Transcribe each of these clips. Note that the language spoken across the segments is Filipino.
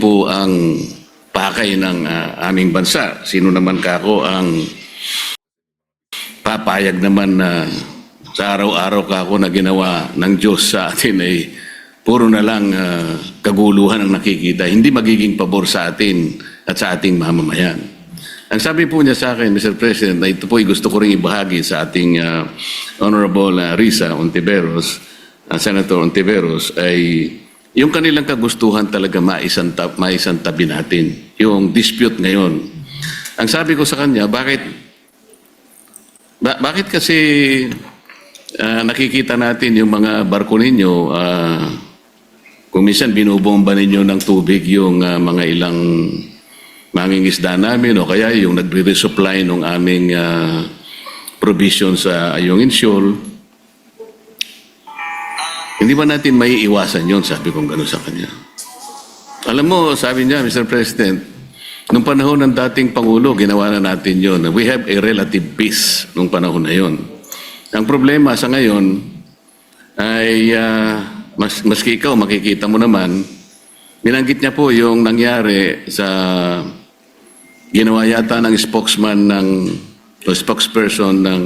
po ang pakay ng aming bansa. Sino naman kako ang papayag naman na sa araw-araw kako na ginawa ng Diyos sa atin ay puro na lang kaguluhan ang nakikita. Hindi magiging pabor sa atin at sa ating mamamayan. Ang sabi po niya sa akin, Mr. President, na ito po ay gusto ko rin ibahagi sa ating Honorable Risa Ontiveros, Senator Ontiveros, ay yung kanilang kagustuhan talaga maisantabi natin. Yung dispute ngayon. Ang sabi ko sa kanya, bakit kasi nakikita natin yung mga barko ninyo, kung minsan binubomba ninyo ng tubig yung mga ilang mangingisda namin o kaya yung nagre-resupply ng aming provision sa Ayungin Shoal. Hindi ba natin may iwasan yun? Sabi kong gano'n sa kanya. Alam mo, sabi niya, Mr. President, nung panahon ng dating Pangulo, ginawa na natin yun. We have a relative peace nung panahon na yun. Ang problema sa ngayon ay, maski ikaw, makikita mo naman, binanggit niya po yung nangyari sa ginawa yata ng spokesperson ng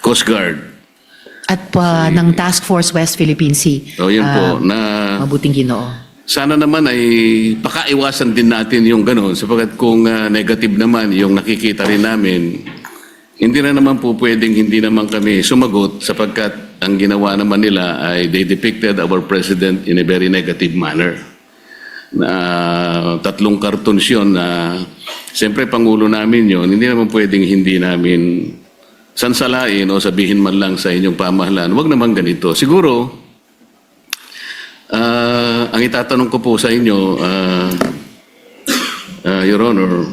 Coast Guard. At ng Task Force West Philippine Sea. So yun po, na Mabuting Ginoo. sana naman ay pakaiwasan din natin yung gano'n sapagkat kung negative naman yung nakikita rin namin, hindi na naman po pwedeng hindi naman kami sumagot sapagkat ang ginawa naman nila ay they depicted our president in a very negative manner. Na 3 cartoons yun na siyempre Pangulo namin yun, hindi naman pwedeng hindi namin sansalain o sabihin man lang sa inyong pamahalaan, wag naman ganito. Siguro, ang itatanong ko po sa inyo, Your Honor,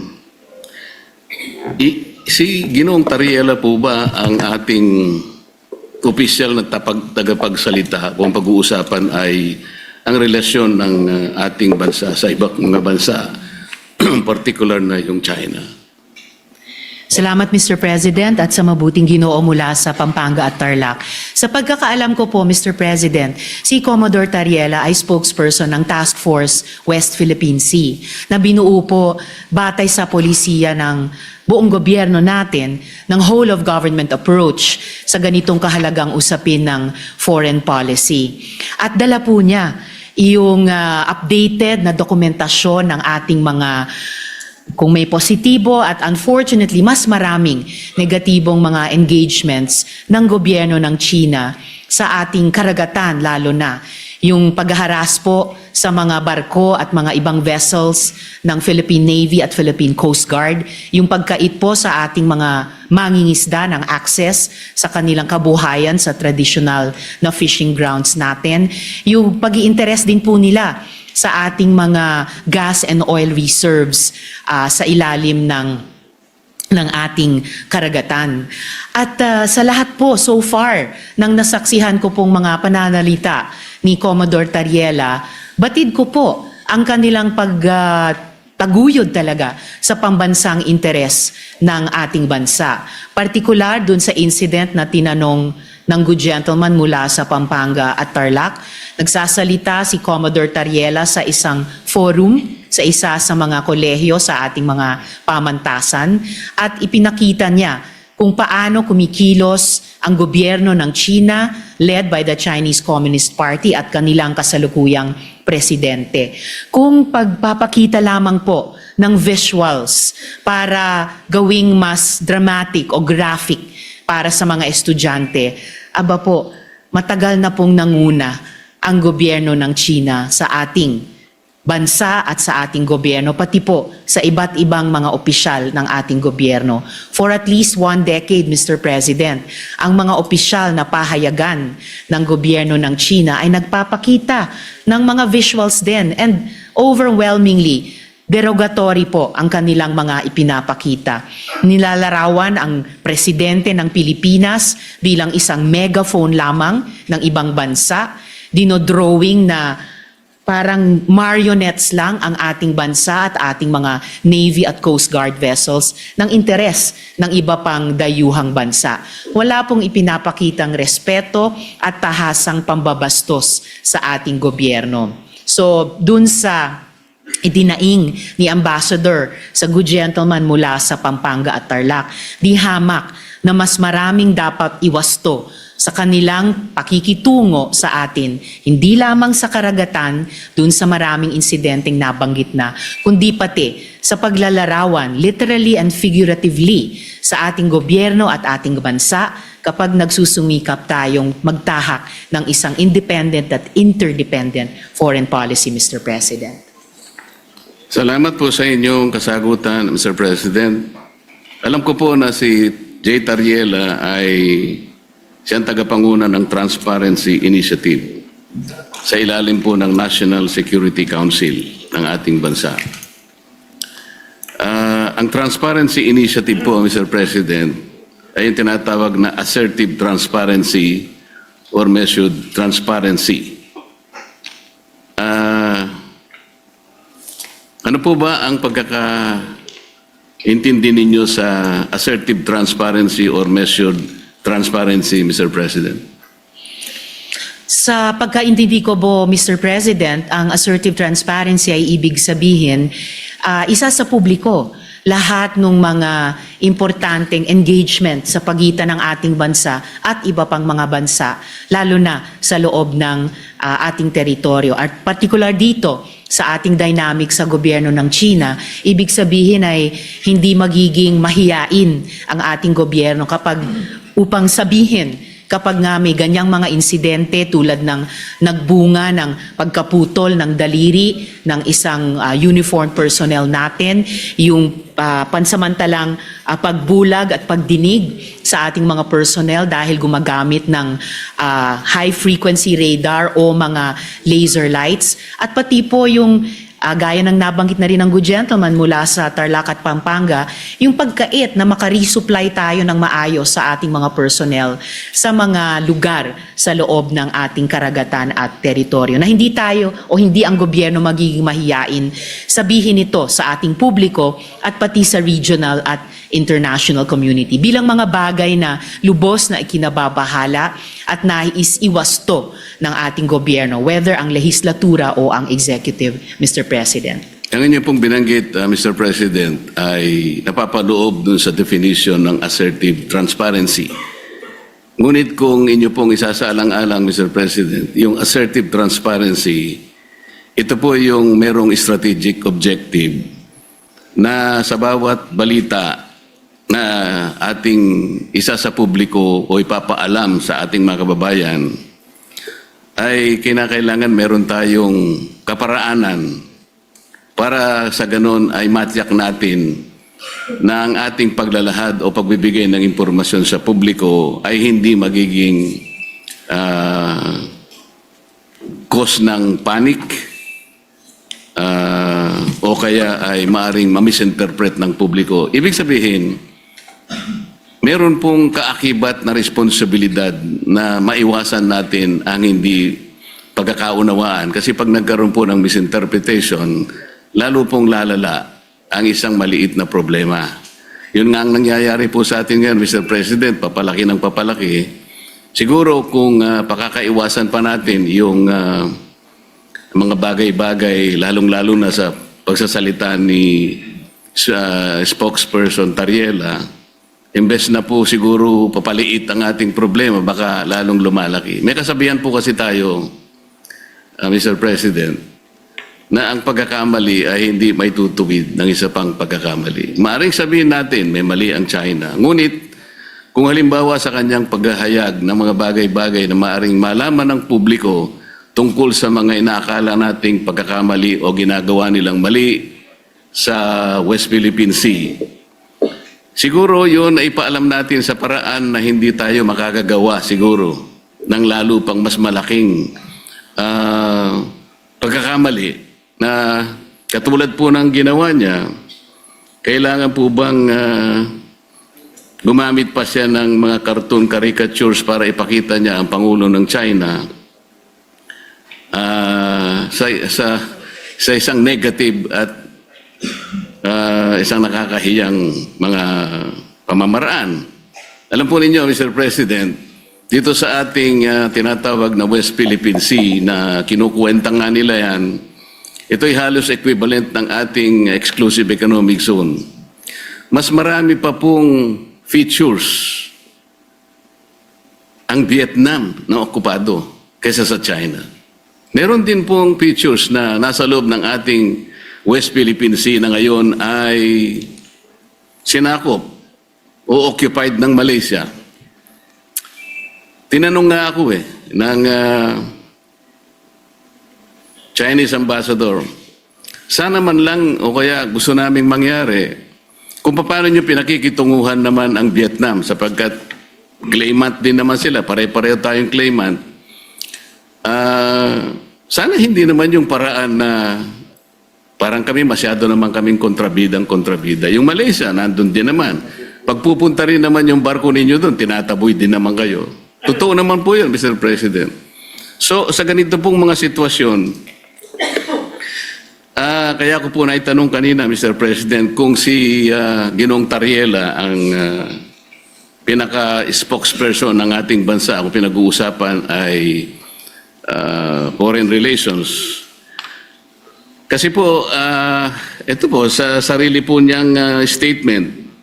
si Ginoong Tariela po ba ang ating opisyal na tagapagsalita kung pag-uusapan ay ang relasyon ng ating bansa sa ibang mga bansa, particular na yung China? Salamat, Mr. President, at sa mabuting Ginoo mula sa Pampanga at Tarlac. Sa pagkakaalam ko po, Mr. President, si Commodore Tariela ay spokesperson ng Task Force West Philippine Sea na binuo po batay sa polisiya ng buong gobyerno natin ng whole of government approach sa ganitong kahalagang usapin ng foreign policy. At dala po niya yung updated na dokumentasyon ng ating mga kung may positibo at unfortunately mas maraming negatibong mga engagements ng gobyerno ng China sa ating karagatan, lalo na yung paghaharas po sa mga barko at mga ibang vessels ng Philippine Navy at Philippine Coast Guard, yung pagkait po sa ating mga mangingisda ng access sa kanilang kabuhayan sa traditional na fishing grounds natin, yung pag-iinteres din po nila sa ating mga gas and oil reserves sa ilalim ng ating karagatan. At sa lahat po, so far, nang nasaksihan ko pong mga pananalita ni Commodore Tariela, batid ko po ang kanilang taguyod talaga sa pambansang interes ng ating bansa. Partikular dun sa incident na tinanong ng good gentleman mula sa Pampanga at Tarlac. Nagsasalita si Commodore Tariela sa isang forum, sa isa sa mga kolehiyo sa ating mga pamantasan, at ipinakita niya kung paano kumikilos ang gobyerno ng China led by the Chinese Communist Party at kanilang kasalukuyang presidente. Kung pagpapakita lamang po ng visuals para gawing mas dramatic o graphic para sa mga estudyante, aba po, matagal na pong nanguna ang gobyerno ng China sa ating bansa at sa ating gobyerno, pati po sa iba't ibang mga opisyal ng ating gobyerno. For at least 1 decade, Mr. President, ang mga opisyal na pahayagan ng gobyerno ng China ay nagpapakita ng mga visuals din, and overwhelmingly, derogatory po ang kanilang mga ipinapakita. Nilalarawan ang presidente ng Pilipinas bilang isang megaphone lamang ng ibang bansa, dinodrawing na parang marionettes lang ang ating bansa at ating mga Navy at Coast Guard vessels ng interes ng iba pang dayuhang bansa. Wala pong ipinapakitang respeto at tahasang pambabastos sa ating gobyerno. So, dun sa idinaing ni Ambassador sa good gentleman mula sa Pampanga at Tarlac. Di hamak na mas maraming dapat iwasto sa kanilang pakikitungo sa atin, hindi lamang sa karagatan dun sa maraming insidenteng nabanggit na, kundi pati sa paglalarawan, literally and figuratively, sa ating gobyerno at ating bansa kapag nagsusumikap tayong magtahak ng isang independent at interdependent foreign policy, Mr. President. Salamat po sa inyong kasagutan, Mr. President. Alam ko po na si J. Tariela ay siyang tagapanguna ng Transparency Initiative sa ilalim po ng National Security Council ng ating bansa. Ang Transparency Initiative po, Mr. President, ay yung tinatawag na assertive transparency or measured transparency. Ano po ba ang pagkakaintindi ninyo sa assertive transparency or measured transparency, Mr. President? Sa pagkaintindi ko po, Mr. President, ang assertive transparency ay ibig sabihin, isa sa publiko, lahat ng mga importanteng engagement sa pagitan ng ating bansa at iba pang mga bansa, lalo na sa loob ng ating teritoryo. At particular dito, sa ating dynamic sa gobyerno ng China, ibig sabihin ay hindi magiging mahiyain ang ating gobyerno upang sabihin kapag nga may ganyang mga insidente tulad ng nagbunga ng pagkaputol ng daliri ng isang uniformed personnel natin, yung pansamantalang pagbulag at pagdinig sa ating mga personnel dahil gumagamit ng high-frequency radar o mga laser lights, at pati po yung gaya ng nabanggit na rin ng good gentleman mula sa Tarlac at Pampanga, yung pagkait na makaresupply tayo ng maayos sa ating mga personnel sa mga lugar sa loob ng ating karagatan at teritoryo. Na hindi tayo o hindi ang gobyerno magiging mahiyain sabihin ito sa ating publiko at pati sa regional at international community bilang mga bagay na lubos na ikinababahala at nais iwasto ng ating gobyerno, whether ang lehislatura o ang executive, Mr. President. Ang inyo pong binanggit, Mr. President, ay napapaloob dun sa definition ng assertive transparency. Ngunit kung inyo pong isasaalang-alang, Mr. President, yung assertive transparency, ito po yung merong strategic objective na sa bawat balita na ating isa sa publiko o ipapaalam sa ating mga kababayan, ay kinakailangan meron tayong kaparaanan para sa ganon ay matiyak natin na ang ating paglalahad o pagbibigay ng impormasyon sa publiko ay hindi magiging cause ng panic o kaya ay maaring mamisinterpret ng publiko. Ibig sabihin, meron pong kaakibat na responsibilidad na maiwasan natin ang hindi pagkakaunawaan. Kasi pag nagkaroon po ng misinterpretation, lalo pong lalala ang isang maliit na problema. Yun nga ang nangyayari po sa atin ngayon, Mr. President, papalaki ng papalaki. Siguro kung pakakaiwasan pa natin yung mga bagay-bagay, lalong-lalo na sa pagsasalita ni spokesperson Tariela, imbes na po siguro papaliit ang ating problema, baka lalong lumalaki. May kasabihan po kasi tayo, Mr. President, na ang pagkakamali ay hindi may tutuwid ng isa pang pagkakamali. Maaring sabihin natin, may mali ang China. Ngunit, kung halimbawa sa kanyang paghahayag ng mga bagay-bagay na maaring malaman ng publiko tungkol sa mga inaakala nating pagkakamali o ginagawa nilang mali sa West Philippine Sea, siguro yun ay paalam natin sa paraan na hindi tayo makakagawa siguro ng lalo pang mas malaking pagkakamali na katulad po ng ginawa niya. Kailangan po bang gumamit pa siya ng mga cartoon caricatures para ipakita niya ang Pangulo ng China sa isang negative at isang nakakahiyang mga pamamaraan. Alam po ninyo, Mr. President, dito sa ating tinatawag na West Philippine Sea na kinukuwenta nga nila yan, Ito'y halos equivalent ng ating exclusive economic zone. Mas marami pa pong features ang Vietnam na okupado kaysa sa China. Meron din pong features na nasa loob ng ating West Philippine Sea na ngayon ay sinakop o occupied ng Malaysia. Tinanong nga ako ng Chinese ambassador, sana man lang o kaya gusto naming mangyari kung paano nyo pinakikitunguhan naman ang Vietnam sapagkat claimant din naman sila, pare-pareho tayong claimant. Sana hindi naman yung paraan na parang kami masyado naman kaming kontrabida. Yung Malaysia, nandun din naman. Pagpupunta rin naman yung barko ninyo doon, tinataboy din naman kayo. Totoo naman po yun, Mr. President. So, sa ganito pong mga sitwasyon, kaya ko po naitanong kanina, Mr. President, kung si Ginoong Tariela ang pinaka-spokesperson ng ating bansa, kung pinag-uusapan ay foreign relations. Kasi po, ito po, sa sarili po niyang statement,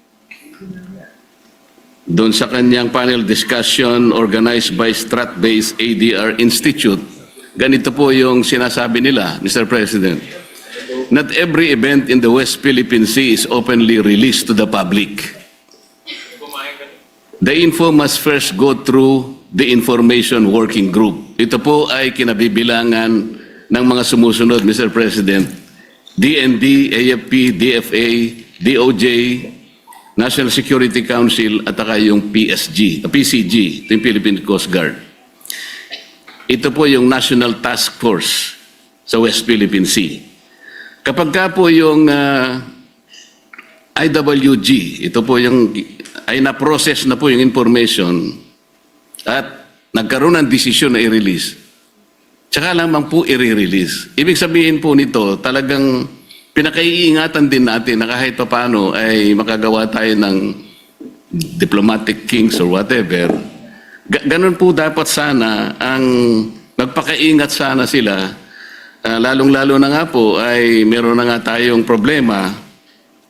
doon sa kanyang panel discussion organized by Strat-based ADR Institute, ganito po yung sinasabi nila, Mr. President. Not every event in the West Philippine Sea is openly released to the public. The info must first go through the Information Working Group. Ito po ay kinabibilangan ng mga sumusunod, Mr. President. DND, AFP, DFA, DOJ, National Security Council at saka yung PCG, ito yung Philippine Coast Guard. Ito po yung National Task Force sa West Philippine Sea. Kapag ka po yung IWG, ito po yung ay na-process na po yung information at nagkaroon ng desisyon na i-release, tsaka lamang po i-release. Ibig sabihin po nito, talagang pinakaiingatan din natin na kahit paano ay makagawa tayo ng diplomatic kings or whatever. Ganun po dapat sana ang magpakaingat sana sila. Lalong-lalo na nga po ay meron na nga tayong problema.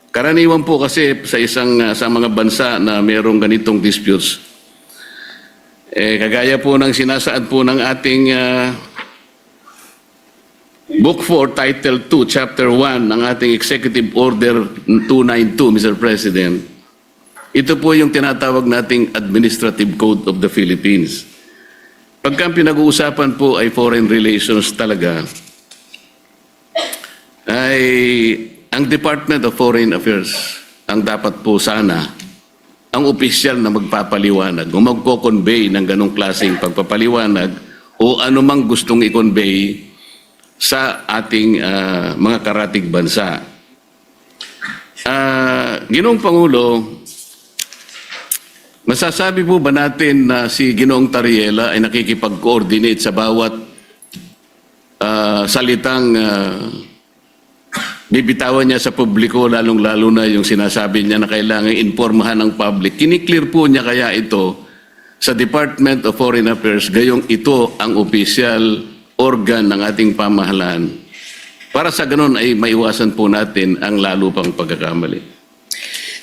Karaniwan po kasi sa mga bansa na merong ganitong disputes. Kagaya po ng sinasaad po ng ating Book 4, Title 2, Chapter 1 ng ating Executive Order 292, Mr. President. Ito po yung tinatawag nating Administrative Code of the Philippines. Pagka pinag-uusapan po ay foreign relations talaga, ay ang Department of Foreign Affairs ang dapat po sana ang opisyal na magpapaliwanag o magko-convey ng ganong klaseng pagpapaliwanag o anumang gustong i-convey sa ating mga karatig bansa. Ginoong Pangulo, masasabi po ba natin na si Ginoong Tariela ay nakikipag-coordinate sa bawat salitang bibitawan niya sa publiko, lalong-lalo na yung sinasabi niya na kailangan informahan ng public? Kiniklear po niya kaya ito sa Department of Foreign Affairs, gayong ito ang official organ ng ating pamahalaan para sa ganun ay maiwasan po natin ang lalo pang pagkakamali?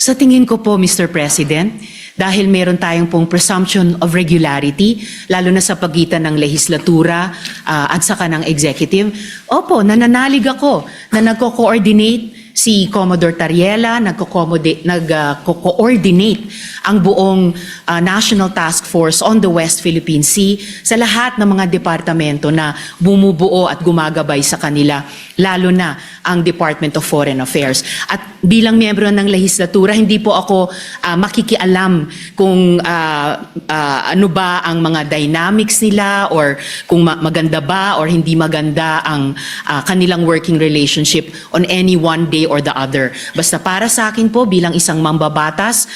Sa tingin ko po, Mr. President, dahil meron tayong pong presumption of regularity, lalo na sa pagitan ng lehislatura at saka ng executive, opo, nananalig ako na nagko-coordinate si Commodore Tariela, nagko-coordinate ang buong National Task Force on the West Philippine Sea sa lahat ng mga departamento na bumubuo at gumagabay sa kanila, lalo na ang Department of Foreign Affairs. At bilang miyembro ng lehislatura, hindi po ako makikialam kung ano ba ang mga dynamics nila or kung maganda ba or hindi maganda ang kanilang working relationship on any one day or the other. Basta para sa akin po bilang isang mambabatas,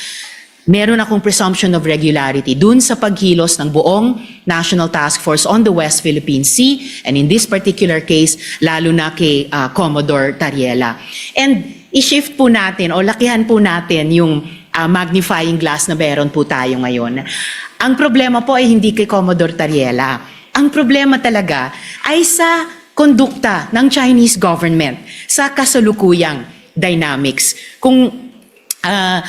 meron akong presumption of regularity dun sa pagkilos ng buong National Task Force on the West Philippine Sea and in this particular case, lalo na kay Commodore Tariela. And i-shift po natin o lakihan po natin yung magnifying glass na meron po tayo ngayon. Ang problema po ay hindi kay Commodore Tariela. Ang problema talaga ay sa kondukta ng Chinese government sa kasalukuyang dynamics. Kung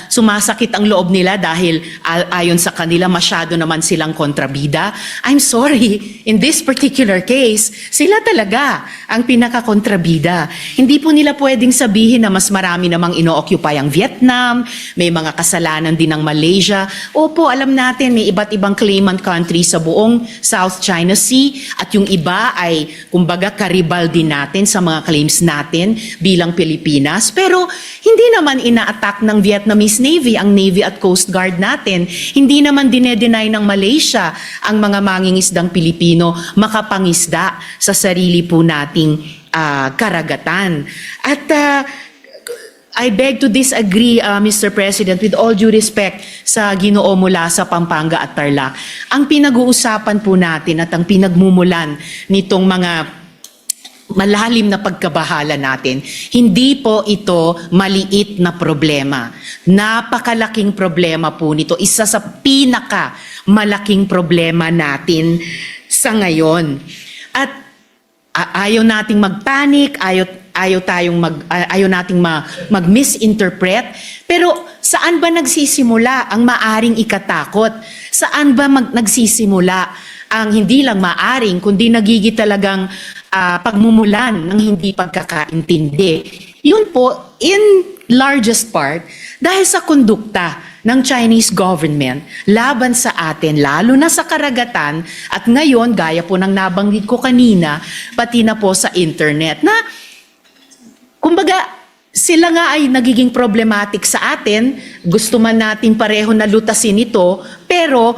sumasakit ang loob nila dahil ayon sa kanila masyado naman silang kontrabida, I'm sorry, in this particular case, sila talaga ang pinaka-kontrabida. Hindi po nila pwedeng sabihin na mas marami namang ino-occupy ang Vietnam, may mga kasalanan din ng Malaysia. Opo, alam natin may iba't ibang claimant country sa buong South China Sea at yung iba ay kumbaga karibal din natin sa mga claims natin bilang Pilipinas. Pero hindi naman ina-attack ng Vietnamese Navy ang Navy at Coast Guard natin. Hindi naman dinedenay ng Malaysia ang mga mangingisdang Pilipino makapangisda sa sarili po nating karagatan. At I beg to disagree, Mr. President, with all due respect sa Ginoo mula sa Pampanga at Tarlac. Ang pinag-uusapan po natin at ang pinagmumulan nitong mga malalim na pagkabahala natin, hindi po ito maliit na problema. Napakalaking problema po nito. Isa sa malaking problema natin sa ngayon. At ayaw nating magpanic, ayaw nating mag-misinterpret. Pero saan ba nagsisimula ang maaring ikatakot? Saan ba nagsisimula ang hindi lang maaring, kundi nagigit talagang pagmumulan ng hindi pagkakaintindi? Yun po, in largest part, dahil sa kondukta ng Chinese government laban sa atin, lalo na sa karagatan, at ngayon, gaya po ng nabanggit ko kanina, pati na po sa internet, na kumbaga, sila nga ay nagiging problematic sa atin, gusto man natin pareho na lutasin ito, pero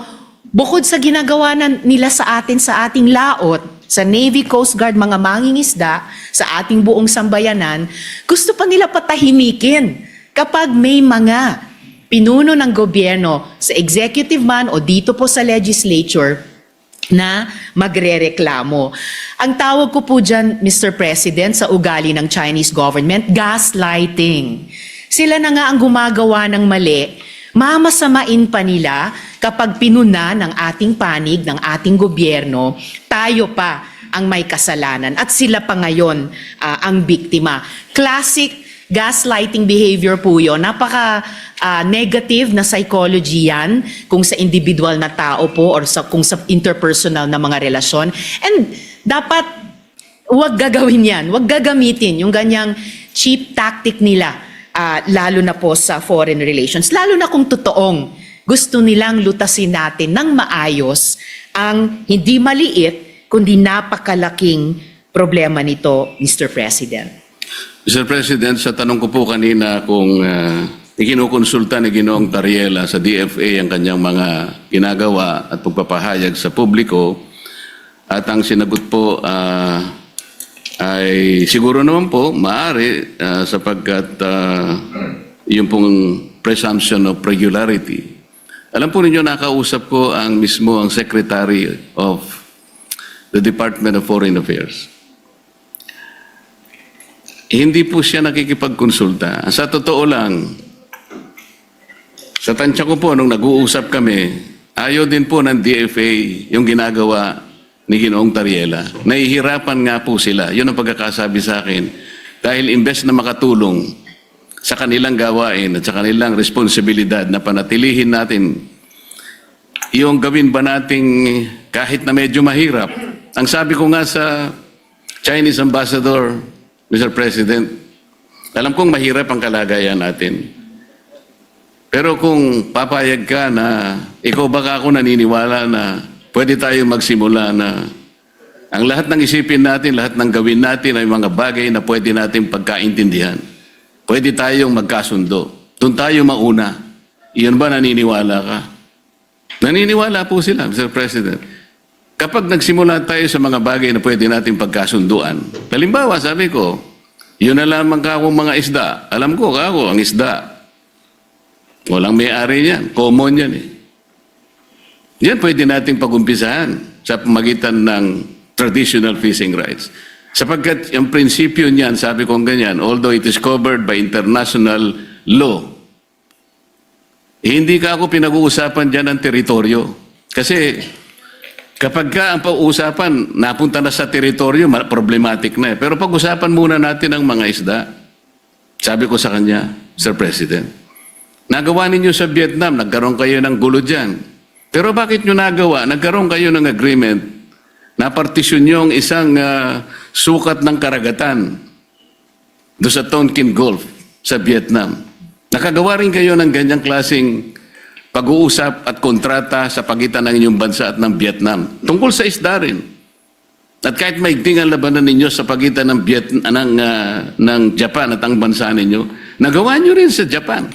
bukod sa ginagawa nila sa atin sa ating laot, sa Navy, Coast Guard, mga mangingisda, sa ating buong sambayanan, gusto pa nila patahimikin kapag may mga pinuno ng gobyerno sa executive man o dito po sa legislature na magrereklamo. Ang tawag ko po dyan, Mr. President, sa ugali ng Chinese government, gaslighting. Sila na nga ang gumagawa ng mali, mamasamain pa nila kapag pinuna ng ating panig, ng ating gobyerno, tayo pa ang may kasalanan at sila pa ngayon ang biktima. Classic gaslighting behavior po yun. Napaka-negative na psychology yan kung sa individual na tao po or kung sa interpersonal na mga relasyon. And dapat huwag gagawin yan, huwag gagamitin yung ganyang cheap tactic nila, lalo na po sa foreign relations. Lalo na kung totoong gusto nilang lutasin natin ng maayos ang hindi maliit kundi napakalaking problema nito, Mr. President. Mr. President, sa tanong ko po kanina kung ikinukonsulta ni Ginoong Tariela sa DFA ang kanyang mga ginagawa at pagpapahayag sa publiko, at ang sinagot po ay siguro naman po maaari sapagkat yung pong presumption of regularity. Alam po ninyo, nakausap ko mismo ang Secretary of the Department of Foreign Affairs. Hindi po siya nakikipagkonsulta. Sa totoo lang, sa tansya ko po, nung nag-uusap kami, ayaw din po ng DFA yung ginagawa ni Ginoong Tariela. Nahihirapan nga po sila. Yun ang pagkakasabi sa akin. Dahil imbes na makatulong sa kanilang gawain at sa kanilang responsibilidad na panatilihin natin yung gawin ba nating kahit na medyo mahirap. Ang sabi ko nga sa Chinese Ambassador, Mr. President, alam kong mahirap ang kalagayan natin. Pero kung papayag ka na ikaw baka ako naniniwala na pwede tayong magsimula na ang lahat ng isipin natin, lahat ng gawin natin ay mga bagay na pwede natin pagkaintindihan. Pwede tayong magkasundo. Doon tayo mauna. Iyon ba naniniwala ka? Naniniwala po sila, Mr. President. Kapag nagsimula tayo sa mga bagay na pwede natin pagkasunduan, halimbawa, sabi ko, yun na lamang kakong mga isda. Alam ko, kako, ang isda. Walang may-ari niyan. Common yan eh. Yan pwede nating pag-umpisahan sa pamagitan ng traditional fishing rights. Sapagkat yung prinsipyo niyan, sabi kong ganyan, although it is covered by international law, hindi ka ako pinag-uusapan dyan ng teritoryo. Kasi Kapag ka ang pag-uusapan, napunta na sa teritoryo, problematic na eh. Pero pag-usapan muna natin ang mga isda. Sabi ko sa kanya, Sir President, nagawa ninyo sa Vietnam, nagkaroon kayo ng gulo dyan. Pero bakit nyo nagawa? Nagkaroon kayo ng agreement na partisyon nyo ang isang sukat ng karagatan doon sa Tonkin Gulf sa Vietnam. Nakagawa rin kayo ng ganyang klaseng pag-uusap at kontrata sa pagitan ng inyong bansa at ng Vietnam. Tungkol sa isda rin. At kahit maigting ang labanan ninyo sa pagitan ng, ng Japan at ang bansa ninyo, nagawa nyo rin sa Japan.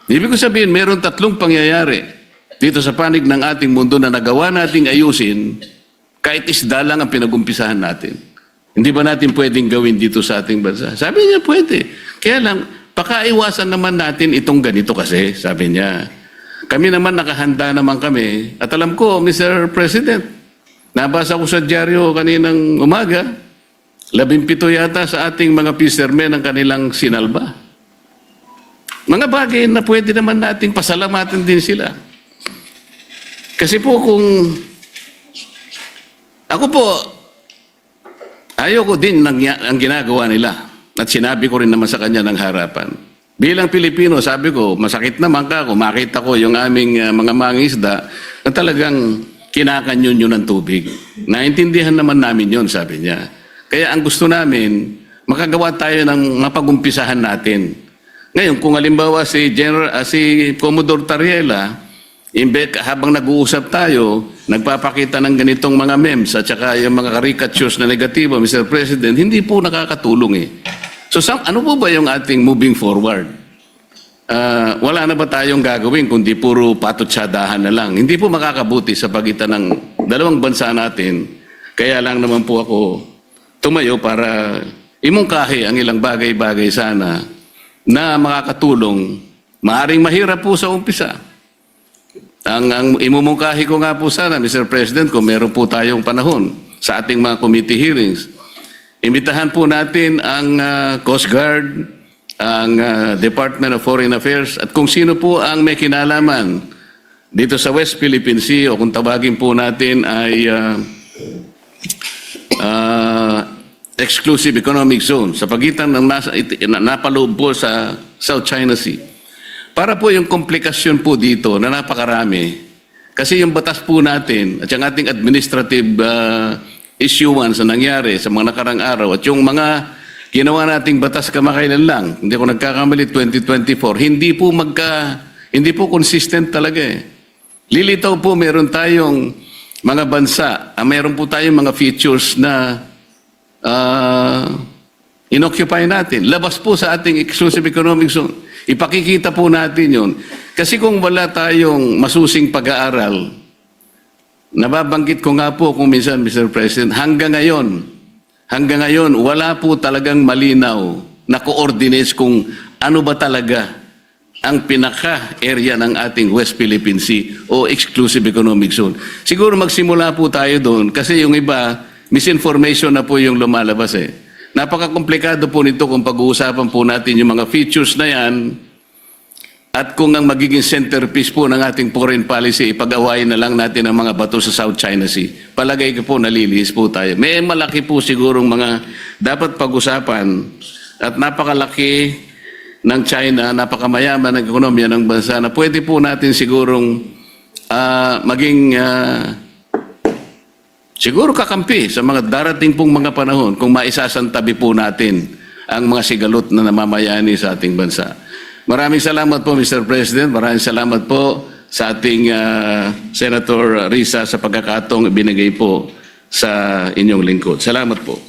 Ibig ko sabihin, meron 3 pangyayari dito sa panig ng ating mundo na nagawa nating ayusin kahit isda lang ang pinag-umpisahan natin. Hindi ba natin pwedeng gawin dito sa ating bansa? Sabi niya, pwede. Kaya lang, pakaiwasan naman natin itong ganito kasi, sabi niya. Kami naman nakahanda naman kami. At alam ko, Mr. President, nabasa ko sa dyaryo kaninang umaga, 17 yata sa ating mga fishermen ang kanilang sinalba. Mga bagay na pwede naman nating pasalamatan din sila. Kasi po kung ako po, ayoko din ang ginagawa nila. At sinabi ko rin naman sa kanya ng harapan. Bilang Pilipino, sabi ko, masakit naman ka kung makita ko yung aming mga mangisda na talagang kinakanyon yun ng tubig. Naintindihan naman namin yun, sabi niya. Kaya ang gusto namin, makagawa tayo ng mapagumpisahan natin. Ngayon, kung halimbawa si Commodore Tariela, habang nag-uusap tayo, nagpapakita ng ganitong mga memes at saka yung mga caricatures na negatibo, Mr. President, hindi po nakakatulong eh. So ano po ba yung ating moving forward? Wala na ba tayong gagawin kundi puro patutsadahan na lang? Hindi po makakabuti sa pagitan ng dalawang bansa natin. Kaya lang naman po ako tumayo para imungkahi ang ilang bagay-bagay sana na makakatulong. Maaring mahirap po sa umpisa. Ang imumungkahi ko nga po sana, Mr. President, kung meron po tayong panahon sa ating mga committee hearings, imbitahan po natin ang Coast Guard, ang Department of Foreign Affairs, at kung sino po ang may kinalaman dito sa West Philippine Sea o kung tawagin po natin ay Exclusive Economic Zone sa pagitan ng napaloob po sa South China Sea. Para po yung komplikasyon po dito na napakarami, kasi yung batas po natin at yung ating administrative issuance na nangyari sa mga nakarang araw at yung mga ginawa nating batas kamakailan lang, hindi ko nagkakamali 2024, hindi po consistent talaga eh. Lilitaw po meron tayong mga bansa, meron po tayong mga features na inoccupy natin. Labas po sa ating exclusive economic zone. Ipakikita po natin yun. Kasi kung wala tayong masusing pag-aaral, nababanggit ko nga po kung minsan, Mr. President, hanggang ngayon, wala po talagang malinaw na coordinates kung ano ba talaga ang pinaka-area ng ating West Philippine Sea o Exclusive Economic Zone. Siguro magsimula po tayo doon kasi yung iba, misinformation na po yung lumalabas eh. Napaka-komplikado po nito kung pag-uusapan po natin yung mga features na yan at kung ang magiging centerpiece po ng ating foreign policy, ipag-awayin na lang natin ang mga bato sa South China Sea. Palagay ko po nalilihis po tayo. May malaki po sigurong mga dapat pag-usapan at napakalaki ng China, napakamayaman ng ekonomiya ng bansa na pwede po natin sigurong maging siguro kakampi sa mga darating pong mga panahon kung maisasantabi po natin ang mga sigalot na namamayani sa ating bansa. Maraming salamat po, Mr. President. Maraming salamat po sa ating Senator Risa sa pagkakataong ibinigay po sa inyong lingkod. Salamat po.